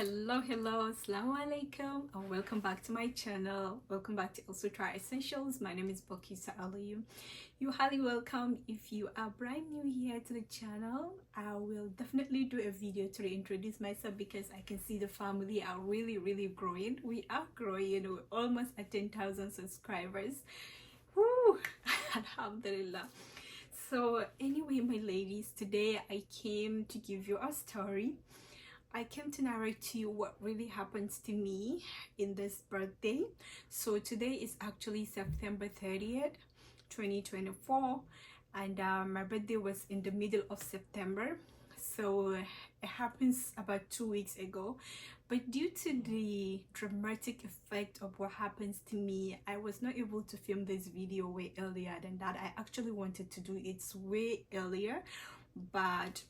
Hello, assalamu alaikum, and welcome back to my channel. Welcome back to Also Try Essentials. My name is Bokisa Aliyu. You're highly welcome. If you are brand new here to the channel, I will definitely do a video to reintroduce myself because I can see the family are really growing. We are growing. We're almost at 10,000 subscribers. Woo! Alhamdulillah. So anyway, my ladies, today I came to give you a story. I came to narrate to you what really happens to me in this birthday. So today is actually September 30th, 2024, and my birthday was in the middle of September. So it happens about 2 weeks ago, but due to the dramatic effect of what happens to me, I was not able to film this video way earlier than that. I actually wanted to do it way earlier, but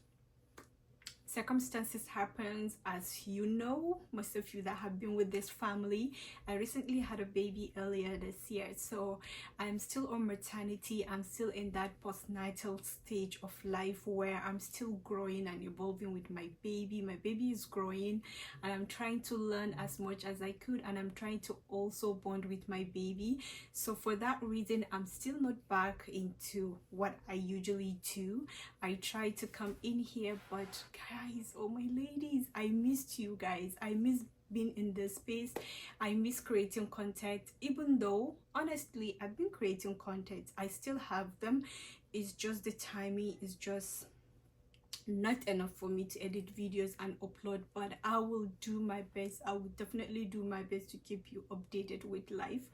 circumstances happens. As you know, most of you that have been with this family, I recently had a baby earlier this year, so I'm still on maternity. I'm still in that postnatal stage of life where I'm still growing and evolving with my baby. My baby is growing and I'm trying to learn as much as I could, and I'm trying to also bond with my baby. So for that reason, I'm still not back into what I usually do. I try to come in here, but guys, oh my ladies, I missed you guys. I miss being in this space. I miss creating content, even though honestly I've been creating content. I still have them. It's just the timing is just not enough for me to edit videos and upload, but I will do my best. I will definitely do my best to keep you updated with life.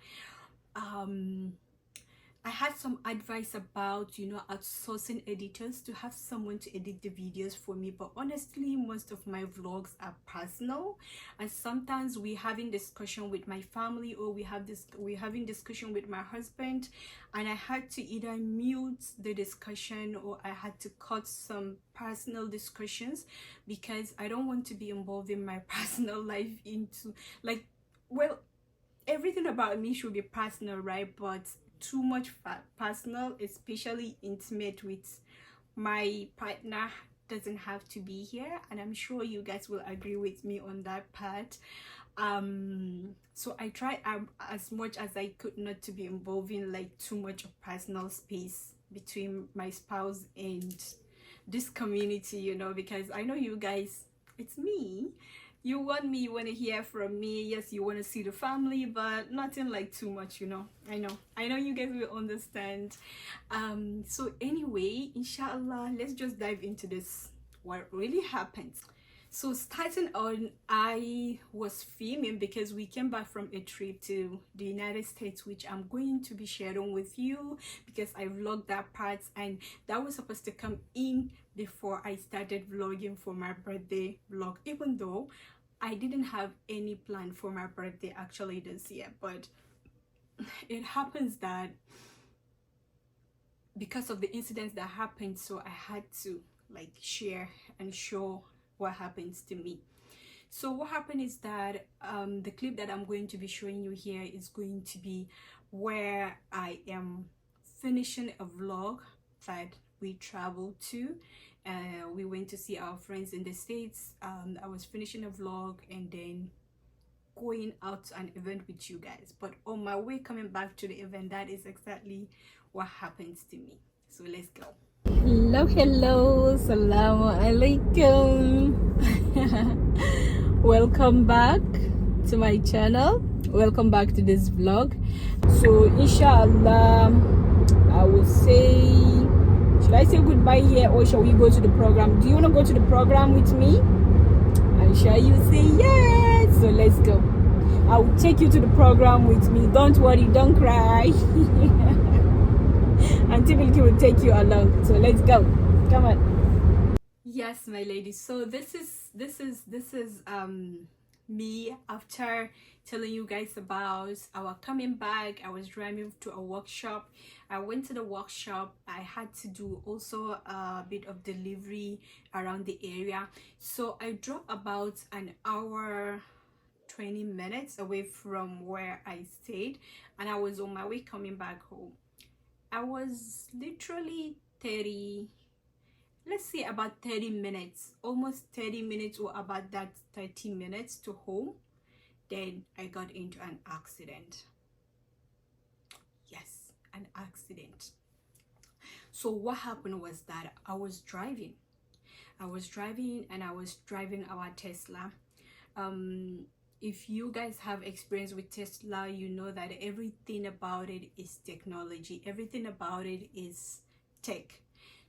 I had some advice about, outsourcing editors to have someone to edit the videos for me, but honestly, most of my vlogs are personal, and sometimes we're having discussion with my family, or we're having discussion with my husband, and I had to either mute the discussion or I had to cut some personal discussions because I don't want to be involved in my personal life into everything about me should be personal, right? But too much personal, especially intimate with my partner, doesn't have to be here, and I'm sure you guys will agree with me on that part. So I tried as much as I could not to be involving like too much of personal space between my spouse and this community, because I know you guys, it's me. You want me, you want to hear from me. Yes, you want to see the family, but nothing like too much. I know you guys will understand. So anyway, inshallah, let's just dive into this, what really happened. So starting on, I was filming because we came back from a trip to the United States, which I'm going to be sharing with you because I vlogged that part, and that was supposed to come in before I started vlogging for my birthday vlog, even though I didn't have any plan for my birthday actually this year. But it happens that because of the incidents that happened, so I had to like share and show what happens to me. So what happened is that the clip that I'm going to be showing you here is going to be where I am finishing a vlog that we traveled to. We went to see our friends in the States. I was finishing a vlog and then going out to an event with you guys, but on my way coming back to the event, that is exactly what happens to me. So let's go. Hello, salamu alaikum. Welcome back to my channel. Welcome back to this vlog. So inshallah, I will say, should I say goodbye here or shall we go to the program? Do you want to go to the program with me? I'm sure you say yes. So let's go. I will take you to the program with me. Don't worry, don't cry. And Tibilki will take you along. So let's go. Come on. Yes, my ladies. So this is me after telling you guys about our coming back. I was driving to a workshop. I went to the workshop. I had to do also a bit of delivery around the area. So I drove about an hour 20 minutes away from where I stayed, and I was on my way coming back home. I was literally 30 let's say about 30 minutes, almost 30 minutes, or about that 30 minutes to home, then I got into an accident. Yes, an accident. So what happened was that I was driving and I was driving our Tesla. If you guys have experience with Tesla, you know that everything about it is technology, everything about it is tech.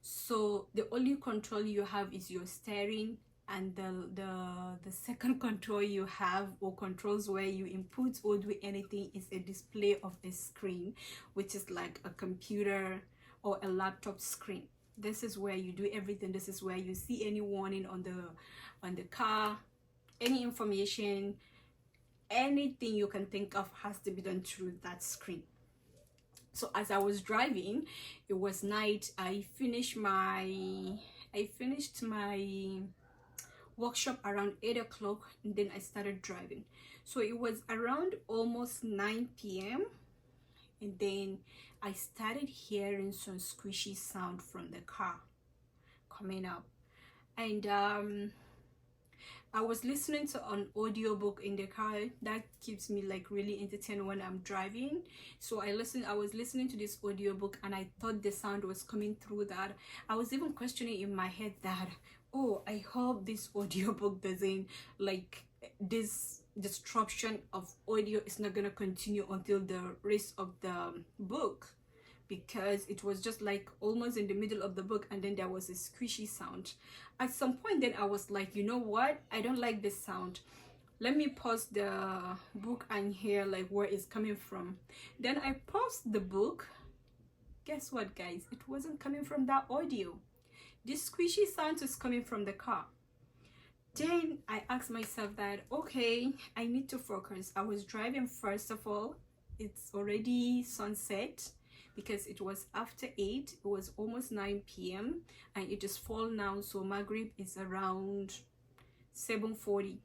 So the only control you have is your steering, and the second control you have, or controls where you input or do anything, is a display of a screen, which is like a computer or a laptop screen. This is where you do everything. This is where you see any warning on the car, any information, anything you can think of has to be done through that screen. So as I was driving, it was night. I finished my workshop around 8 o'clock, and then I started driving. So it was around almost 9 p.m. and then I started hearing some squishy sound from the car coming up, and I was listening to an audiobook in the car. That keeps me like really entertained when I'm driving. So I was listening to this audiobook, and I thought the sound was coming through that. I was even questioning in my head that, oh, I hope this audiobook doesn't, like, this disruption of audio is not gonna continue until the rest of the book, because it was just like almost in the middle of the book, and then there was a squishy sound. At some point then I was like, you know what, I don't like this sound, let me pause the book and hear like where it's coming from. Then I paused the book. Guess what, guys? It wasn't coming from that audio. This squishy sound is coming from the car. Then I asked myself that, okay, I need to focus. I was driving, first of all, it's already sunset, because it was after 8, it was almost 9 p.m. and it is fall now, so Maghrib is around 7:40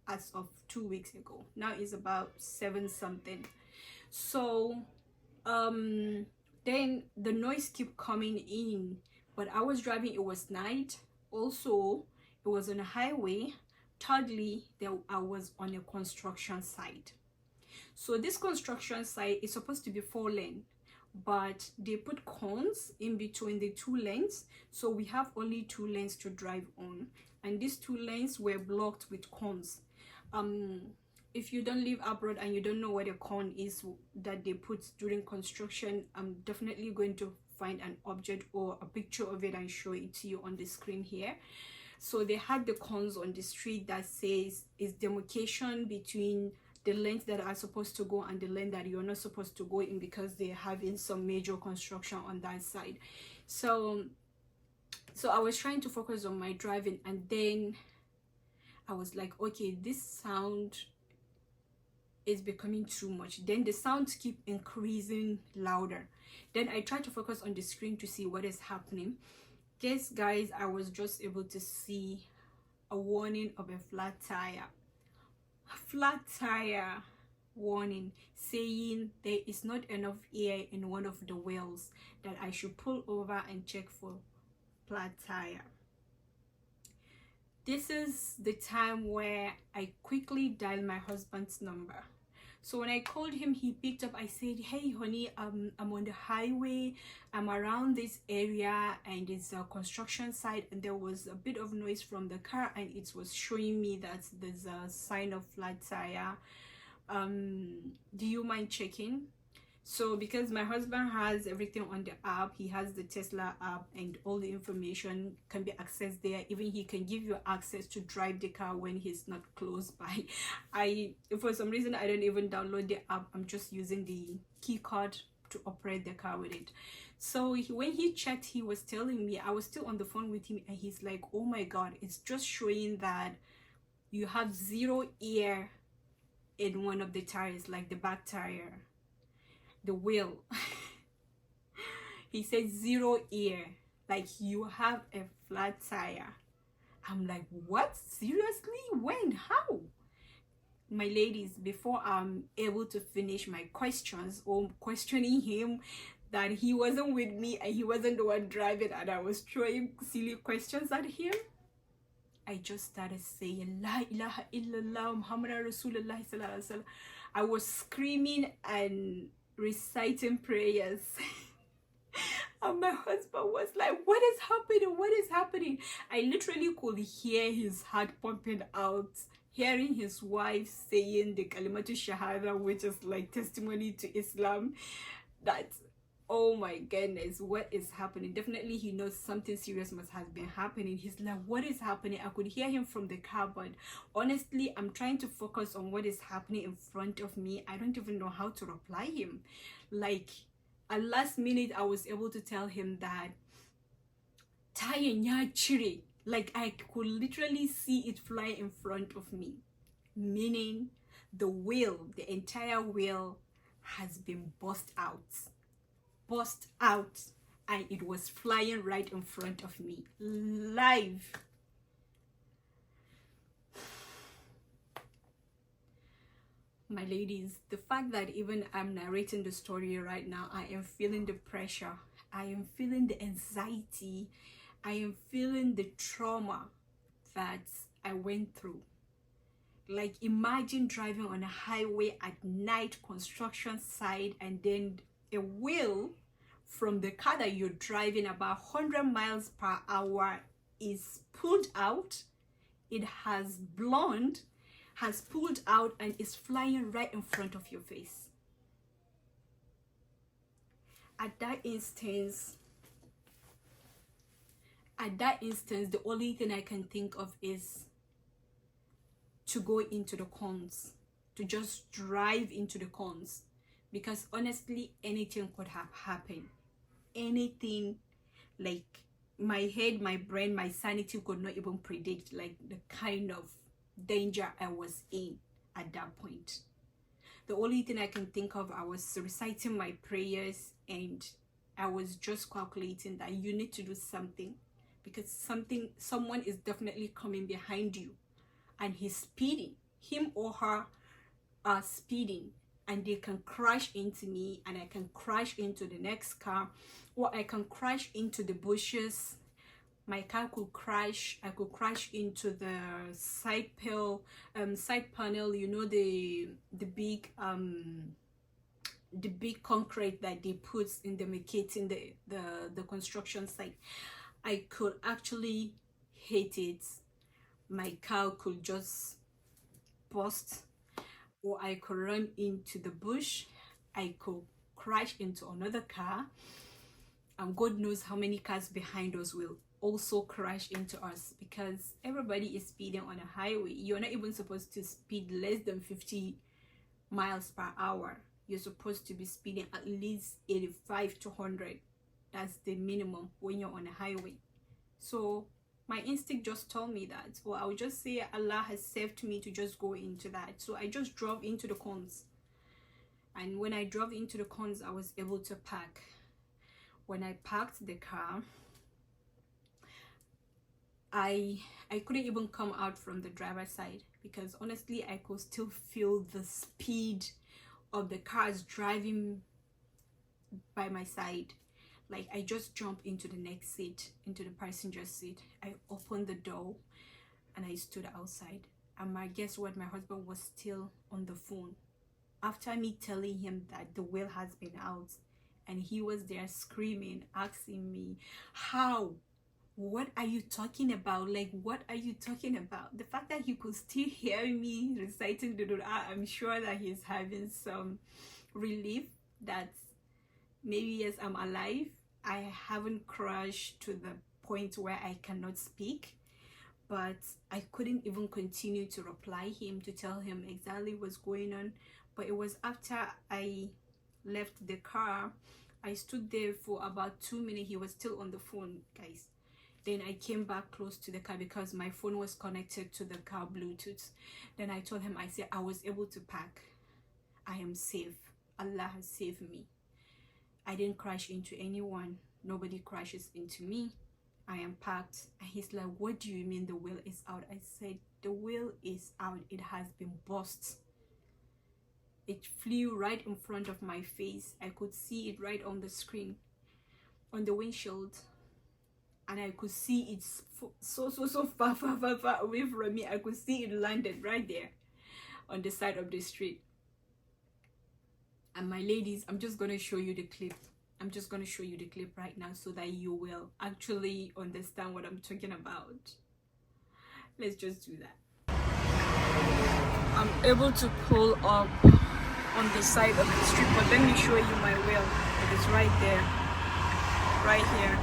as of 2 weeks ago. Now it's about 7 something. So then the noise kept coming in, but I was driving, it was night, also it was on a highway. Thirdly, I was on a construction site. So this construction site is supposed to be 4-lane, but they put cones in between the 2 lanes, so we have only 2 lanes to drive on, and these 2 lanes were blocked with cones. If you don't live abroad and you don't know what a cone is that they put during construction, I'm definitely going to find an object or a picture of it and show it to you on the screen here. So they had the cones on the street that says is demarcation between the lanes that are supposed to go and the lane that you're not supposed to go in, because they're having some major construction on that side. So I was trying to focus on my driving, and then I was like, okay, this sound is becoming too much. Then the sounds keep increasing louder. Then I tried to focus on the screen to see what is happening. Guess, guys, I was just able to see a warning of a flat tire. Flat tire warning, saying there is not enough air in one of the wheels, that I should pull over and check for flat tire. This is the time where I quickly dialed my husband's number. So when I called him, he picked up. I said, hey honey, I'm on the highway, I'm around this area, and it's a construction site, and there was a bit of noise from the car, and it was showing me that there's a sign of flat tire. Do you mind checking? So because my husband has everything on the app, he has the Tesla app, and all the information can be accessed there. Even he can give you access to drive the car when he's not close by. For some reason, I don't even download the app. I'm just using the key card to operate the car with it. So when he checked, he was telling me, I was still on the phone with him, and he's like, oh my god, it's just showing that you have 0 air in one of the tires, like the back tire, the wheel. He said 0 air, like you have a flat tire. I'm like, what? Seriously? When? How? My ladies, before I'm able to finish my questions or questioning him, that he wasn't with me and he wasn't the one driving, and I was throwing silly questions at him. I just started saying La ilaha illallah Muhammad Rasulullah sallallahu alaihi wasallam. I was screaming and reciting prayers. And my husband was like, what is happening? What is happening? I literally could hear his heart pumping out, hearing his wife saying the kalimatu shahada, which is like testimony to Islam. That, oh my goodness, what is happening? Definitely he knows something serious must have been happening. He's like, what is happening? I could hear him from the car, but honestly, I'm trying to focus on what is happening in front of me. I don't even know how to reply him. Like, at last minute, I was able to tell him that tayan ya chire. Like, I could literally see it fly in front of me, meaning the wheel, the entire wheel has been burst out, and it was flying right in front of me, live. My ladies, the fact that even I'm narrating the story right now, I am feeling the pressure, I am feeling the anxiety, I am feeling the trauma that I went through. Like, imagine driving on a highway at night, construction site, and then a wheel from the car that you're driving about 100 miles per hour is pulled out. It has blown, has pulled out, and is flying right in front of your face. At that instance, the only thing I can think of is to go into the cons, to just drive into the cons, because honestly, anything could have happened. Anything. Like, my head, my brain, my sanity could not even predict like the kind of danger I was in at that point. The only thing I can think of, I was reciting my prayers and I was just calculating that you need to do something, because someone is definitely coming behind you and he's speeding. Him or her are speeding, and they can crash into me, and I can crash into the next car, or I can crash into the bushes. My car could crash. I could crash into the side panel, you know, the big concrete that they put in the making the construction site. I could actually hit it. My car could just burst, or I could run into the bush. I could crash into another car, and God knows how many cars behind us will also crash into us, because everybody is speeding on a highway. You're not even supposed to speed less than 50 miles per hour. You're supposed to be speeding at least 85 to 100. That's the minimum when you're on a highway. So my instinct just told me that. So I would just say Allah has saved me to just go into that. So I just drove into the cons. And when I drove into the cons, I was able to park. When I parked the car, I couldn't even come out from the driver's side, because honestly I could still feel the speed of the cars driving by my side. Like, I just jumped into the next seat, into the passenger seat. I opened the door and I stood outside, and guess what, my husband was still on the phone after me telling him that the wheel has been out, and he was there screaming, asking me, how? What are you talking about? Like, what are you talking about? The fact that he could still hear me reciting the dua, I'm sure that he's having some relief that maybe, yes, I'm alive. I haven't crashed to the point where I cannot speak, but I couldn't even continue to reply him, to tell him exactly what's going on. But it was after I left the car, I stood there for about 2 minutes. He was still on the phone, guys. Then I came back close to the car because my phone was connected to the car Bluetooth. Then I told him, I said, I was able to park. I am safe. Allah has saved me. I didn't crash into anyone. Nobody crashes into me. I am parked. And he's like, what do you mean the wheel is out? I said, the wheel is out. It has been burst. it flew right in front of my face. I could see it right on the screen, on the windshield, and I could see it so far away from me. I could see it landed right there on the side of the street. And my ladies, I'm just gonna show you the clip. I'm just gonna show you the clip right now so that you will actually understand what I'm talking about. Let's just do that. I'm able to pull up on the side of the street, but let me show you my wheel. It is right there, right here.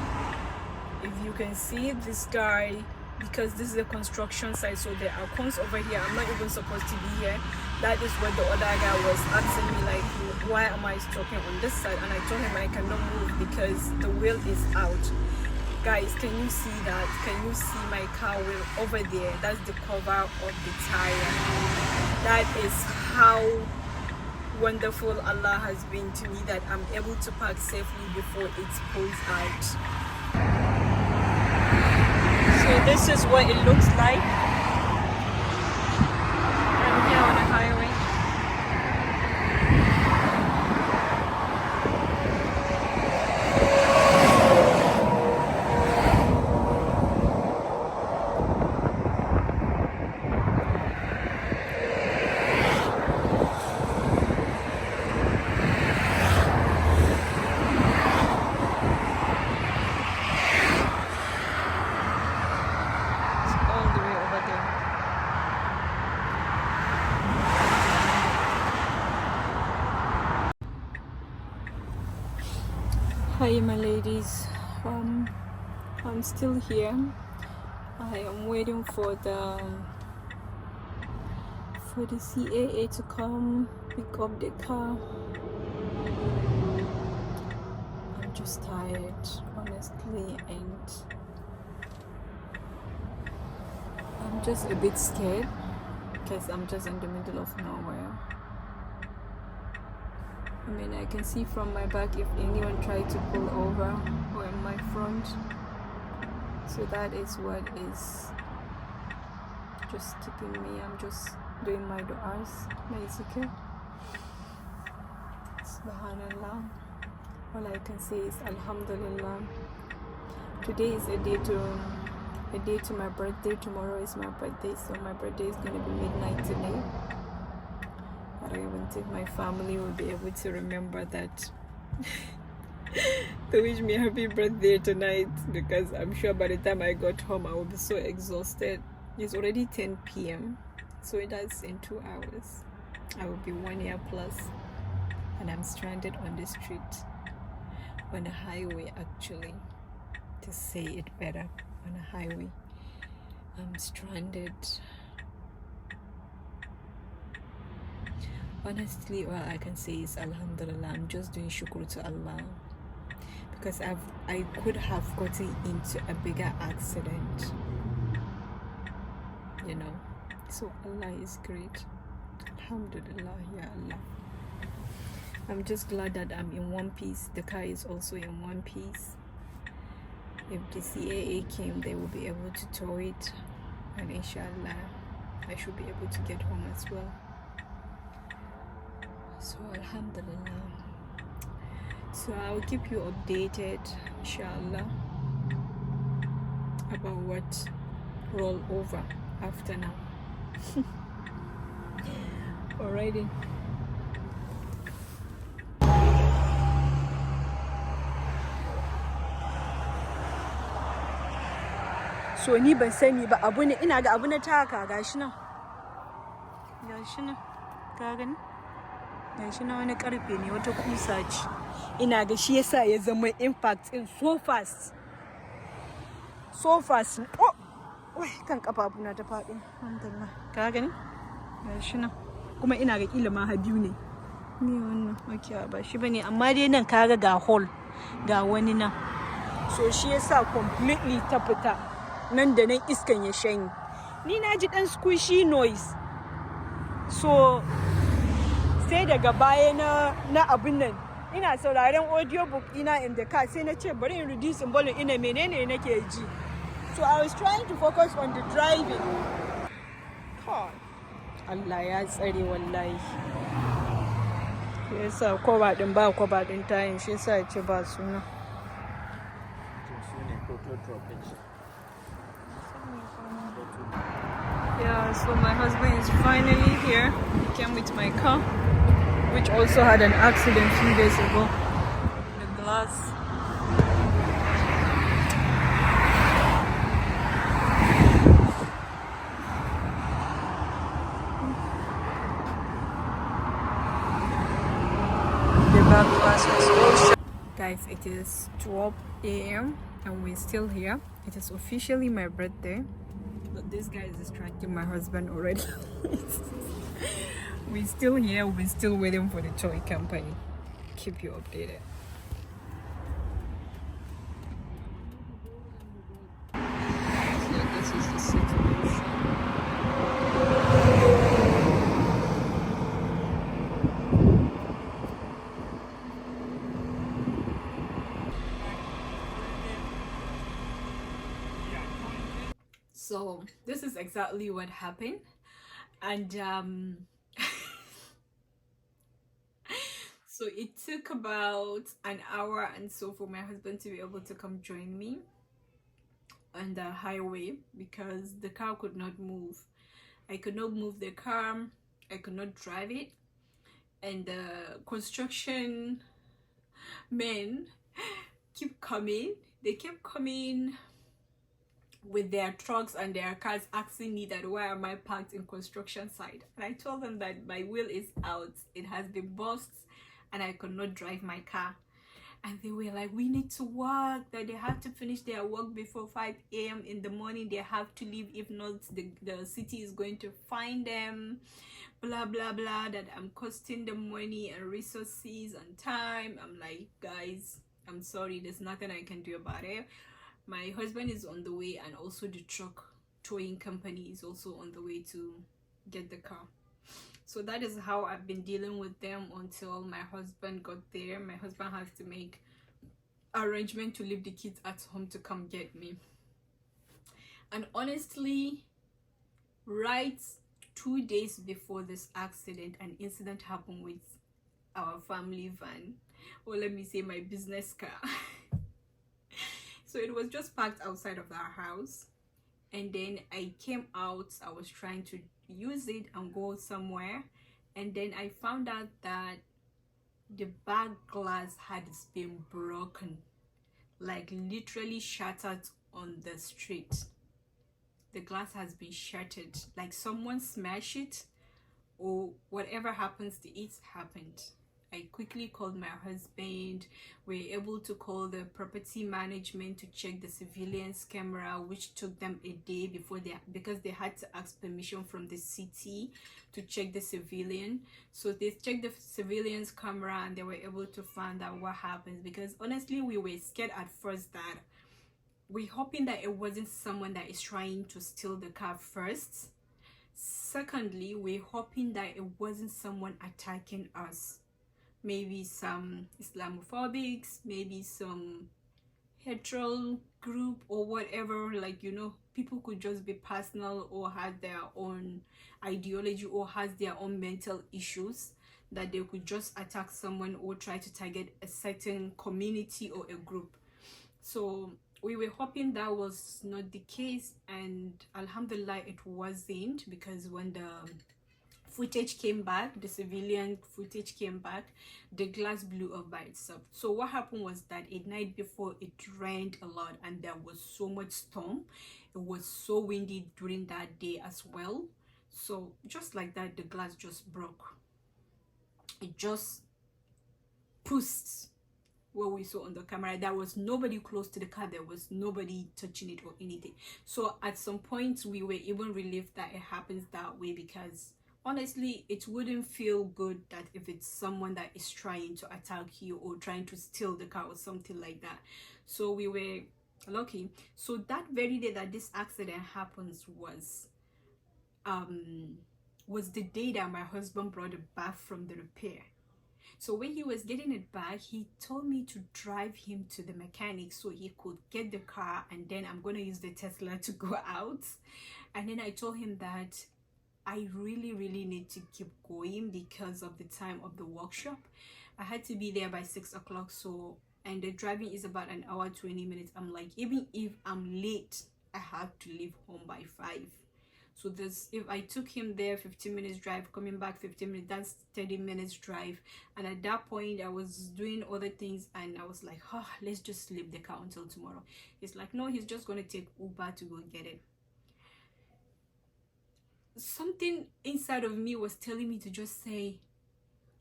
If you can see this guy, because this is a construction site, so there are cones over here. I'm not even supposed to be here. That is what the other guy was asking me, like, why am I stopping on this side? And I told him I cannot move because the wheel is out. Guys, can you see that? Can you see my car wheel over there? That's the cover of the tire. That is how wonderful Allah has been to me, that I'm able to park safely before it pulls out. So this is what it looks like. I'm here on the highway. Hi my ladies, I'm still here. I am waiting for the CAA to come pick up the car. I'm just tired, honestly, and I'm just a bit scared because I'm just in the middle of nowhere. I mean, I can see from my back if anyone tried to pull over, or in my front. So that is what is just keeping me. I'm just doing my du'as, basically. Subhanallah. All I can say is Alhamdulillah. Today is a day to my birthday. Tomorrow is my birthday, so my birthday is gonna be midnight today. I don't even think my family will be able to remember that to wish me happy birthday tonight, because I'm sure by the time I got home I will be so exhausted. It's already 10 p.m. so that's in 2 hours. I will be 1 year plus, and I'm stranded on the street, on a highway, actually, to say it better, on a highway. I'm stranded. Honestly, all I can say is Alhamdulillah. I'm just doing shukr to Allah, because I could have gotten into a bigger accident, you know. So Allah is great. Alhamdulillah, ya Allah. I'm just glad that I'm in one piece. The car is also in one piece. If the CAA came, they will be able to tow it, and inshallah I should be able to get home as well. So Alhamdulillah. So I'll keep you updated, inshallah, about what roll over after now. Alrighty. So ni ban sani ba, abu ne, ina ga abu na taka, gashi nan ka gani, gashi na wani karfe ne, wata kusa ce, ina ga shi yasa ya zama impact in so fast. Oh, wai kan kafafuna ta faɗo. Alhamdulillah, ka gani, gashi nan, kuma ina ga kila ma biyu ne wannan, okay, ba shi bane, amma dai nan kaga ga hole, ga wani nan, so shi yasa completely ta fita nan da nan, iskan ya shanye. Ni na ji dan squishy noise, so sai daga baya na abin nan, ina sauraren audiobook ina in the car, sai na ce bari in reduce volume ina menene nake ji. So I was trying to focus on the driving. God, Allah ya tsare wallahi. yasa kwaba din ba kwaba din tayin shi yasa ya ce ba suna. Yeah, so my husband is finally here. He came with my car, which also had an accident a few days ago. The glass. The back glass was all shut. Guys, it is 12 a.m. and we're still here. It is officially my birthday. But this guy is distracting my husband already. We're still here. We're still waiting for the toy company. Keep you updated. So this is the situation. So this is exactly what happened, and so it took about an hour and so for my husband to be able to come join me on the highway because the car could not move. I could not move the car, I could not drive it, and the construction men keep coming. They kept coming with their trucks and their cars asking me that why am I parked in construction site, and I told them that my wheel is out, it has been bust and I could not drive my car. And they were like, we need to work, that they have to finish their work before 5 a.m. in the morning, they have to leave, if not the city is going to find them, blah blah blah, that I'm costing them money and resources and time. I'm like, guys, I'm sorry, there's nothing I can do about it. My husband is on the way, and also the truck towing company is also on the way to get the car. So that is how I've been dealing with them until my husband got there. My husband has to make arrangement to leave the kids at home to come get me. And honestly, right 2 days before this accident, an incident happened with our family van, or let me say my business car. So it was just parked outside of our house, and then I came out, I was trying to use it and go somewhere, and then I found out that the back glass had been broken, like literally shattered on the street. The glass has been shattered, like someone smashed it, or whatever happens to it happened. I quickly called my husband. We were able to call the property management to check the surveillance camera, which took them a day before because they had to ask permission from the city to check the surveillance. So they checked the surveillance camera and they were able to find out what happens, because honestly we were scared at first that we're hoping that it wasn't someone that is trying to steal the car first. Secondly, we're hoping that it wasn't someone attacking us. Maybe some Islamophobics, maybe some hetero group or whatever, like, you know, people could just be personal or have their own ideology or has their own mental issues that they could just attack someone or try to target a certain community or a group. So we were hoping that was not the case, and alhamdulillah it wasn't, because when the footage came back, the civilian footage came back, the glass blew up by itself. So what happened was that a night before it rained a lot and there was so much storm. It was so windy during that day as well. So just like that, the glass just broke. It just pushed what we saw on the camera. There was nobody close to the car, there was nobody touching it or anything. So at some point we were even relieved that it happens that way, because honestly it wouldn't feel good that if it's someone that is trying to attack you or trying to steal the car or something like that. So we were lucky. So that very day that this accident happens was the day that my husband brought it back from the repair. So when he was getting it back, he told me to drive him to the mechanic so he could get the car, and then I'm going to use the Tesla to go out. And then I told him that I really need to keep going because of the time of the workshop. I had to be there by 6 o'clock, so, and the driving is about an hour 20 minutes. I'm like, even if I'm late, I have to leave home by 5. So this, if I took him there 15 minutes drive, coming back 15 minutes, that's 30 minutes drive. And at that point I was doing other things, and I was like, oh, let's just leave the car until tomorrow. He's like, no, he's just going to take Uber to go get it. Something inside of me was telling me to just say,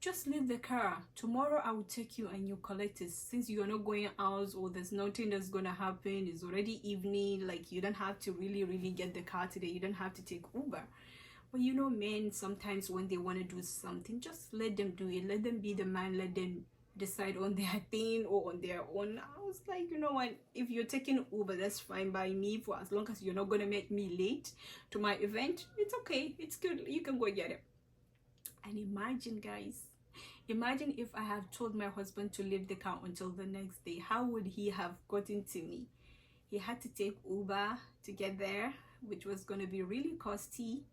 just leave the car. Tomorrow I will take you and you collect it. Since you're not going out, or there's nothing that's gonna happen, it's already evening, like you don't have to really get the car today. You don't have to take Uber. But you know, men sometimes when they want to do something, just let them do it. Let them be the man. Let them decide on their thing or on their own. I was like, you know what, if you're taking Uber, that's fine by me, for as long as you're not gonna make me late to my event. It's okay, it's good, you can go get it. And imagine, guys, imagine if I have told my husband to leave the car until the next day. How would he have gotten to me? He had to take Uber to get there, which was going to be really costly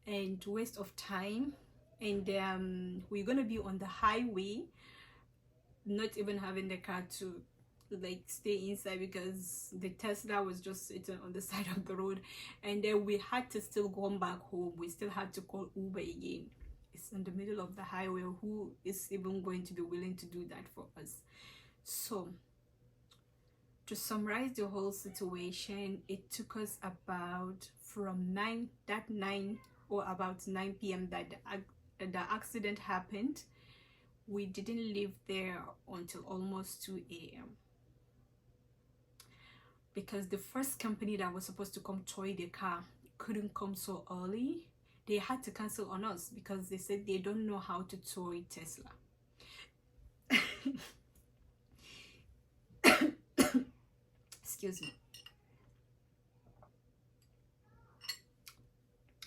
and waste of time. And we're going to be on the highway, not even having the car to like stay inside, because the Tesla was just sitting on the side of the road. And then we had to still go back home. We still had to call Uber again. It's in the middle of the highway. Who is even going to be willing to do that for us? So to summarize the whole situation, it took us about from 9 or about 9 p.m. that the accident happened. We didn't leave there until almost 2 a.m. because the first company that was supposed to come toy the car couldn't come so early. They had to cancel on us because they said they don't know how to toy Tesla. Excuse me.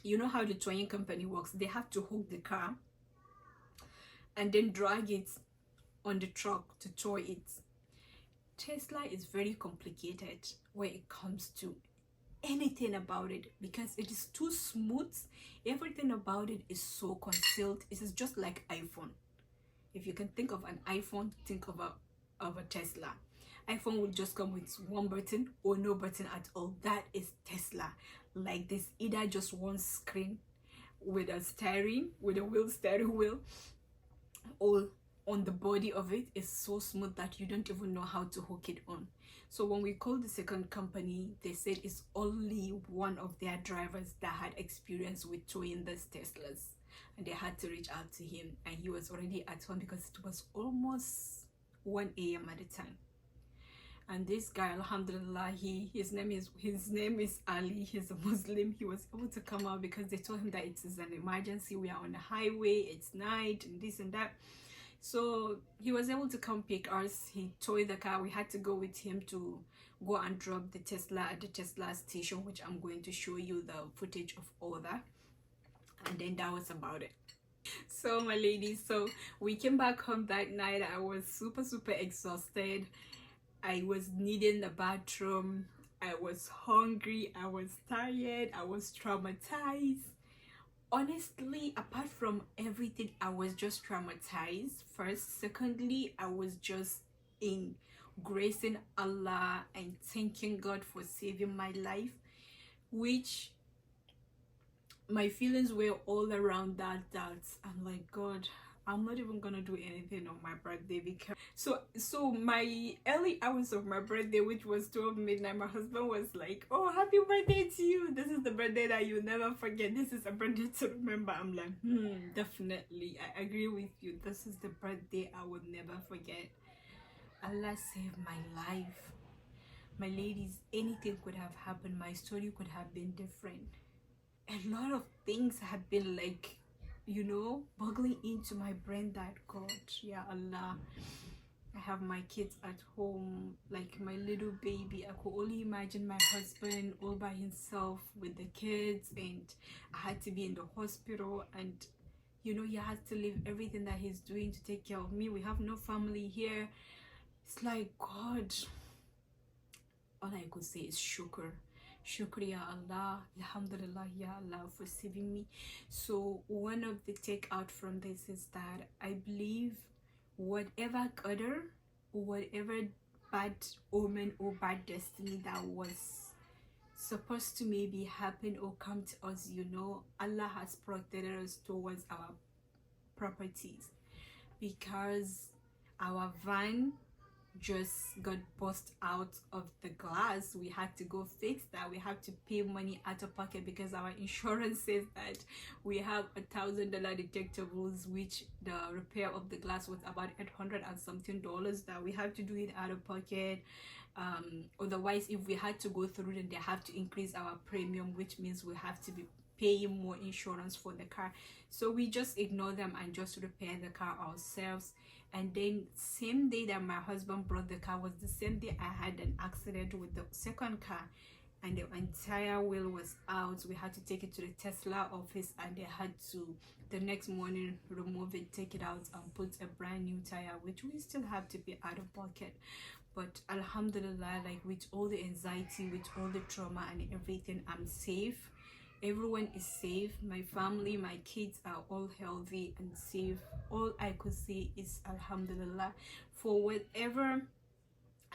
You know how the towing company works. They have to hook the car and then drag it on the truck to tow it. Tesla is very complicated when it comes to anything about it, because it is too smooth. Everything about it is so concealed. It is just like iPhone. If you can think of an iPhone, think of a Tesla. iPhone will just come with one button or no button at all. That is Tesla. Like this, either just one screen with a steering wheel, or on the body of it is so smooth that you don't even know how to hook it on. So when we called the second company, they said it's only one of their drivers that had experience with towing these Teslas, and they had to reach out to him, and he was already at home because it was almost 1 a.m. at the time. And this guy, alhamdulillah, his name is Ali. He's a Muslim. He was able to come out because they told him that it is an emergency. We are on the highway, it's night, and this and that. So he was able to come pick us. He towed the car. We had to go with him to go and drop the Tesla at the Tesla station, which I'm going to show you the footage of all that. And then that was about it. So my ladies, so we came back home that night. I was super exhausted. I was needing the bathroom. I was hungry. I was tired. I was traumatized. Honestly, apart from everything, I was just traumatized first. Secondly, I was just engracing Allah and thanking God for saving my life, which my feelings were all around that I'm like, God, I'm not even gonna do anything on my birthday, because so my early hours of my birthday, which was 12 midnight, my husband was like, oh, happy birthday to you, this is the birthday that you'll never forget, this is a birthday to remember. I'm like, definitely, I agree with you, this is the birthday I will never forget. Allah saved my life. My ladies, anything could have happened. My story could have been different. A lot of things have been like, you know, buggling into my brain that, God, yeah, Allah, I have my kids at home, like my little baby. I could only imagine my husband all by himself with the kids, and I had to be in the hospital, and you know, he has to leave everything that he's doing to take care of me. We have no family here. It's like, God, all I could say is shukr. Shukriya Allah, Alhamdulillah, Ya Allah, for saving me. So one of the takeout from this is that I believe whatever qadr, whatever bad omen or bad destiny that was supposed to maybe happen or come to us, Allah has protected us towards our properties, because our van just got bust out of the glass. We had to go fix that. We have to pay money out of pocket because our insurance says that we have $1,000 deductibles, which the repair of the glass was about 800 and something dollars, that we have to do it out of pocket. Otherwise, if we had to go through, then they have to increase our premium, which means we have to be paying more insurance for the car. So we just ignore them and just repair the car ourselves. And then same day that my husband brought the car was the same day I had an accident with the second car, and the entire wheel was out. We had to take it to the Tesla office, and they had to the next morning remove it, take it out, and put a brand new tire, which we still have to be out of pocket. But Alhamdulillah, like with all the anxiety, with all the trauma and everything, I'm safe. Everyone is safe. My family, my kids are all healthy and safe. All I could say is Alhamdulillah for whatever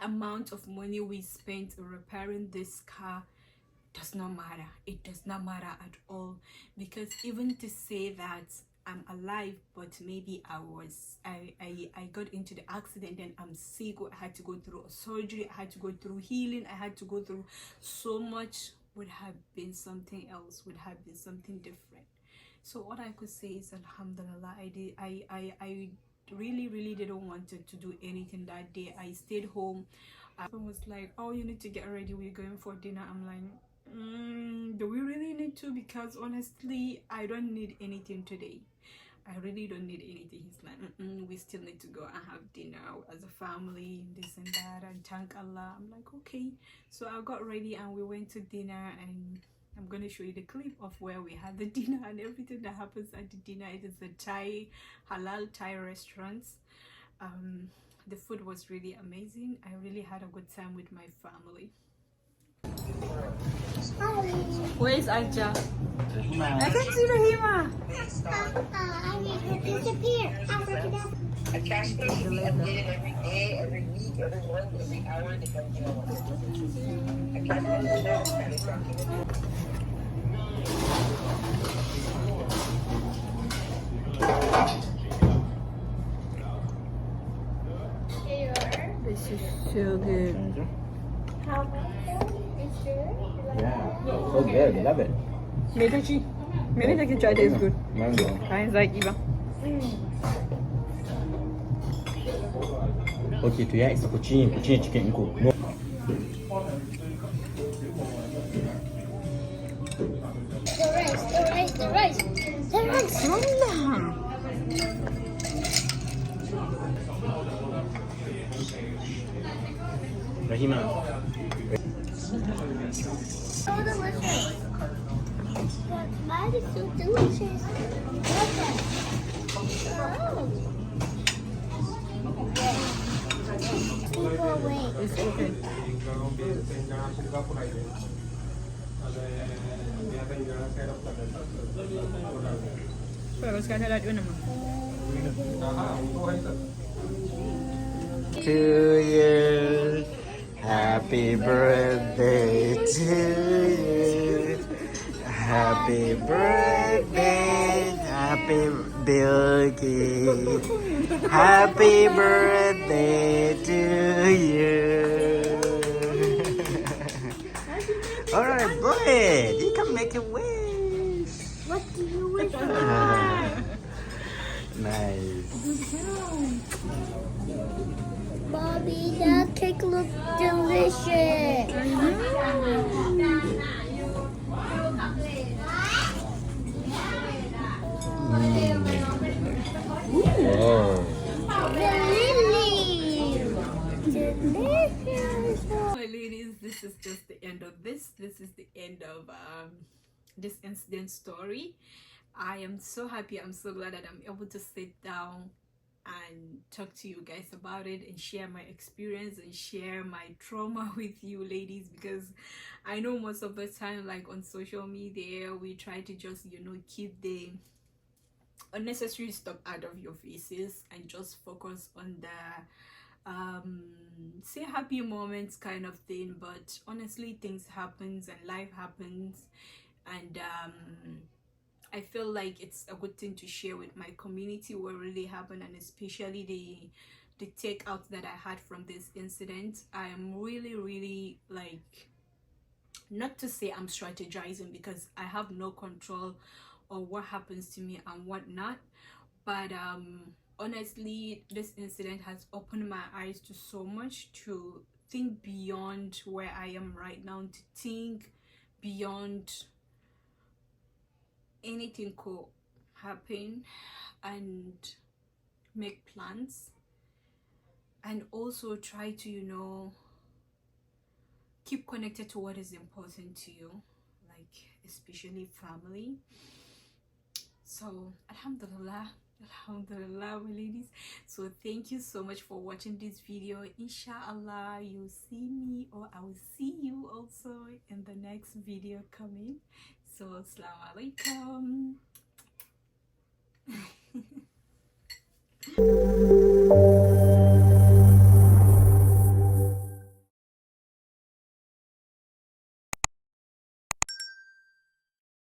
amount of money we spent repairing this car. Does not matter. It does not matter at all, because even to say that I'm alive, but maybe I got into the accident and I'm sick, I had to go through a surgery, I had to go through healing, I had to go through so much, would have been something else, would have been something different. So what I could say is Alhamdulillah. I really didn't want to do anything that day. I stayed home. My husband was like, oh, you need to get ready, we're going for dinner. I'm like, do we really need to? Because honestly, I don't need anything today. I really don't need anything. He's like, we still need to go and have dinner as a family, this and that, and thank Allah. I'm like, okay. So I got ready and we went to dinner, and I'm going to show you the clip of where we had the dinner and everything that happens at the dinner. It is a halal Thai restaurant. The food was really amazing. I really had a good time with my family. Where is Aja? I can see Rahima. I need her to disappear. A cash flow should be updated every day, every week, every month, every hour, depending on what you're doing. A cash flow is there, kind of tracking. This is so good. How much is good? Yeah, so good. Love it. Maybe I can try this good. Mango. Mine's like Eva. Okay, to yeah, it's a cucina chicken cook. No. The rice. Rahima. So delicious. Why is it so delicious? Keep away. It's okay. Pero sekarang ada nama. To you, happy birthday to you, happy birthday, happy Bilky, happy birthday to you. All right, boy, you can make a wish. What do you wish for? Nice. Bobby, that cake looks delicious. Oh. Delicious. My ladies, this is just the end of this. This is the end of this incident story. I am so happy. I'm so glad that I'm able to sit down and talk to you guys about it and share my experience and share my trauma with you ladies, because I know most of the time, like on social media, we try to just, you know, keep the unnecessary stuff out of your faces and just focus on the say happy moments kind of thing. But honestly, things happens and life happens, and I feel like it's a good thing to share with my community what really happened, and especially the takeout that I had from this incident. I am really like, not to say I'm strategizing, because I have no control on what happens to me and what not, but honestly, this incident has opened my eyes to so much, to think beyond where I am right now, to think beyond anything could happen, and make plans, and also try to, you know, keep connected to what is important to you, like especially family. So alhamdulillah, alhamdulillah, my ladies. So thank you so much for watching this video. Inshallah, you'll see me, or I will see you also in the next video coming. So assalamu alaikum.